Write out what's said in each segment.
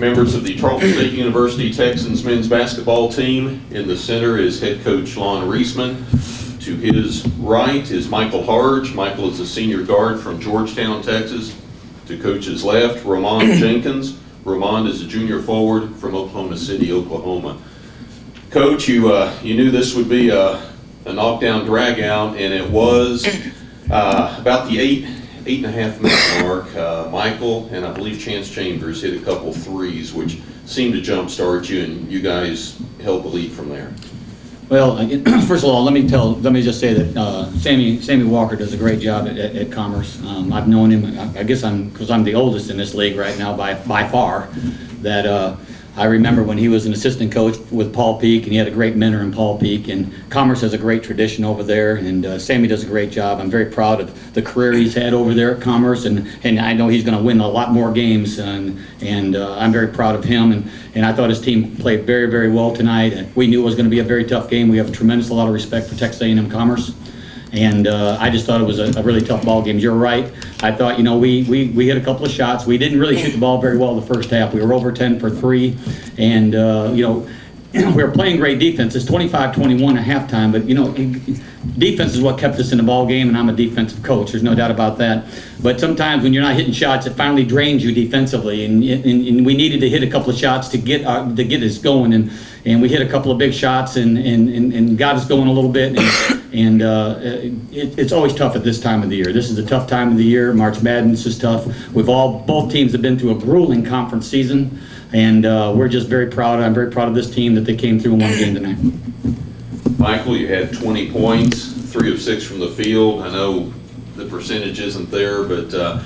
members of the Tarleton State University Texans men's basketball team. In the center is head coach Lonn Reisman. To his right is Michael Hardge. Michael is a senior guard from Georgetown, Texas. To coach's left, Romond Jenkins. Romond is a junior forward from Oklahoma City, Oklahoma. Coach, you knew this would be a knockdown drag-out, and it was about the eight and a half minute mark. Michael and I believe Chance Chambers hit a couple threes, which seemed to jumpstart you, and you guys held the lead from there. Well, first of all, let me just say that Sammy Walker does a great job at Commerce. I've known him, I guess because I'm the oldest in this league right now by far, that I remember when he was an assistant coach with Paul Peak, and he had a great mentor in Paul Peak, and Commerce has a great tradition over there, and Sammy does a great job. I'm very proud of the career he's had over there at Commerce, and I know he's going to win a lot more games, and I'm very proud of him, and I thought his team played very, very well tonight. And we knew it was going to be a very tough game. We have a lot of respect for Texas A&M Commerce. And I just thought it was a really tough ball game. You're right. I thought, we hit a couple of shots. We didn't really shoot the ball very well the first half. We were over 10 for 3, and we were playing great defense. It's 25-21 at halftime, but defense is what kept us in the ball game, and I'm a defensive coach. There's no doubt about that. But sometimes when you're not hitting shots, it finally drains you defensively, and we needed to hit a couple of shots to get us going, and we hit a couple of big shots and got us going a little bit. And it's always tough at this time of the year. This is a tough time of the year. March Madness is tough. Both teams have been through a grueling conference season, and we're just very proud. I'm very proud of this team that they came through and won the game tonight. Michael, you had 20 points, 3 of 6 from the field. I know the percentage isn't there, but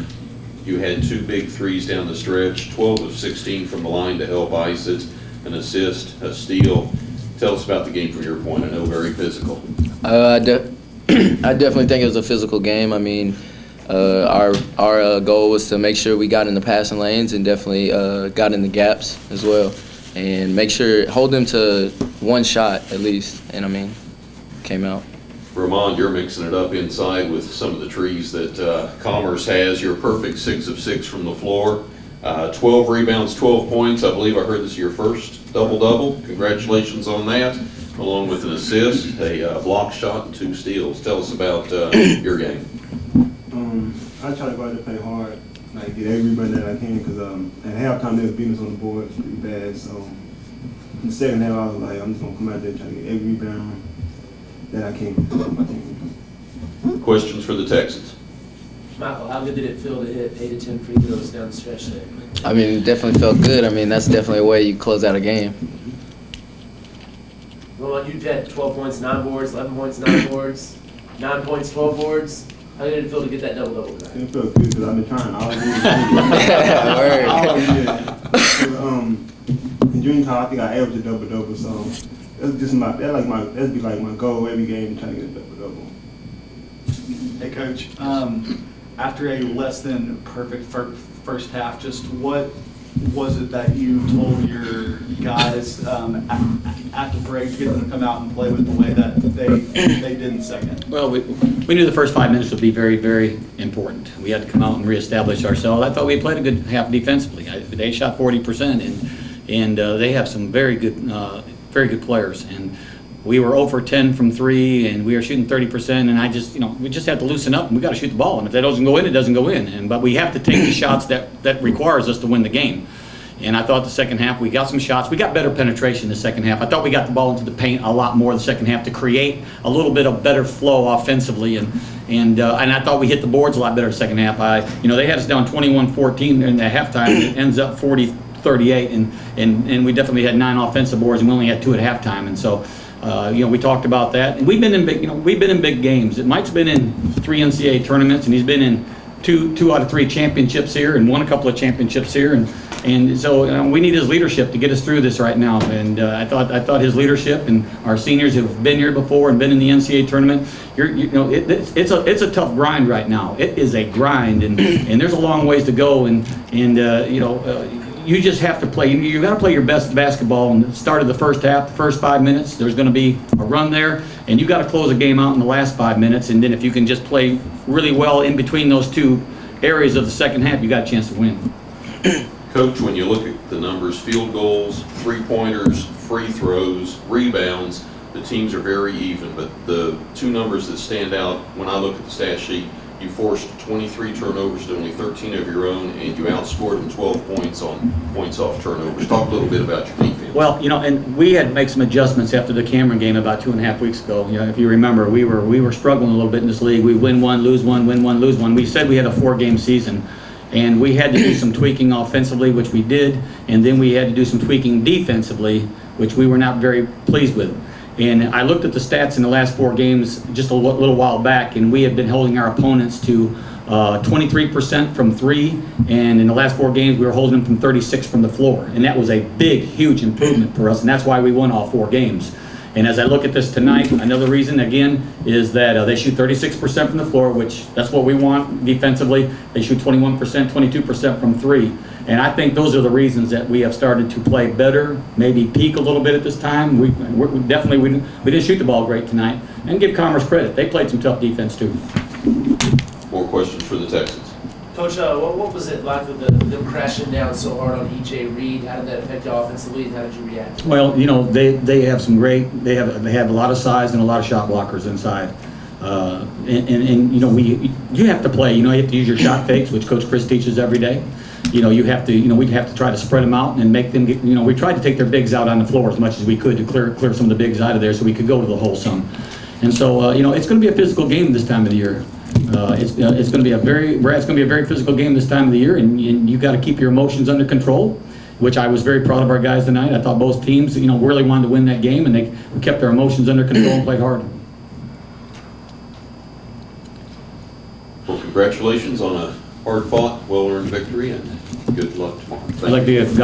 you had 2 big threes down the stretch, 12 of 16 from the line to help ice it, an assist, a steal. Tell us about the game from your point. I know very physical. I definitely think it was a physical game. I mean, our goal was to make sure we got in the passing lanes and definitely got in the gaps as well, and hold them to one shot at least. And I mean, came out. Romond, you're mixing it up inside with some of the trees that Commerce has. You're perfect 6 of 6 from the floor. 12 rebounds, 12 points. I believe I heard this is your first double-double. Congratulations on that, along with an assist, a block shot, and 2 steals. Tell us about your game. I try to go out there and play hard, like get every rebound that I can, because at halftime they was beating us on the board pretty bad. So in the second half, I was like, I'm just gonna come out there and try to get every rebound that I can for my team. Questions for the Texans? Michael, how good did it feel to hit 8 to 10 free throws down the stretch there? I mean, it definitely felt good. I mean, that's definitely a way you close out a game. Well, you've had 12 points, 9 boards, 11 points, 9 boards, 9 points, 12 boards. How did it feel to get that double-double tonight? It felt good because I've been trying all year. In junior time, I think I averaged a double-double, so that'd be like my goal every game, trying to get a double-double. Hey, Coach. After a less than perfect first half, just what was it that you told your guys after break to get them to come out and play with the way that they did in the second? Well, we knew the first 5 minutes would be very, very important. We had to come out and reestablish ourselves. I thought we played a good half defensively. They shot 40%, and they have some very good players. And we were 0 for 10 from 3, and we were shooting 30%. And we just have to loosen up, and we got to shoot the ball. And if that doesn't go in, it doesn't go in. But we have to take the shots that requires us to win the game. And I thought the second half we got some shots. We got better penetration in the second half. I thought we got the ball into the paint a lot more in the second half to create a little bit of better flow offensively. And I thought we hit the boards a lot better in the second half. They had us down 21-14 in the halftime. It ends up 40-38, and we definitely had 9 offensive boards, and we only had 2 at halftime. And so. We talked about that, and we've been in big games. Mike's been in 3 NCAA tournaments, and he's been in two out of 3 championships here, and won a couple of championships here, and so we need his leadership to get us through this right now. And I thought his leadership and our seniors who've been here before and been in the NCAA tournament, it's a tough grind right now. It is a grind, and there's a long ways to go, and you just have to play. You got to play your best basketball in the start of the first half, the first 5 minutes. There's going to be a run there, and you got to close a game out in the last 5 minutes. And then if you can just play really well in between those 2 areas of the second half, you got a chance to win. Coach, when you look at the numbers, field goals, three-pointers, free throws, rebounds, the teams are very even, but the two numbers that stand out when I look at the stat sheet, you forced 23 turnovers to only 13 of your own, and you outscored them 12 points on points off turnovers. Talk a little bit about your defense. Well, and we had to make some adjustments after the Cameron game about 2.5 weeks ago. If you remember, we were struggling a little bit in this league. We win one, lose one, win one, lose one. We said we had a 4-game season, and we had to do some tweaking offensively, which we did, and then we had to do some tweaking defensively, which we were not very pleased with. And I looked at the stats in the last 4 games just a little while back, and we have been holding our opponents to 23% from 3, and in the last 4 games we were holding them from 36 from the floor, and that was a big, huge improvement for us, and that's why we won all 4 games. And as I look at this tonight, another reason again is that they shoot 36% from the floor, which that's what we want defensively. They shoot 21%, 22% from 3. And I think those are the reasons that we have started to play better, maybe peak a little bit at this time. We didn't shoot the ball great tonight. And give Commerce credit. They played some tough defense too. More questions for the Texans? Coach, what was it like with them crashing down so hard on E.J. Reed? How did that affect you offensively, and how did you react? Well, they have some great, they have a lot of size and a lot of shot blockers inside. You have to play, you have to use your shot fakes, which Coach Chris teaches every day. You have to, we have to try to spread them out and make them get, we tried to take their bigs out on the floor as much as we could to clear some of the bigs out of there so we could go to the hole some. And so, it's going to be a physical game this time of the year. It's going to be a very physical game this time of the year, and you got to keep your emotions under control, which I was very proud of our guys tonight. I thought both teams, really wanted to win that game, and they kept their emotions under control and played hard. Well, congratulations on a hard-fought, well-earned victory, and good luck tomorrow. I'd like to give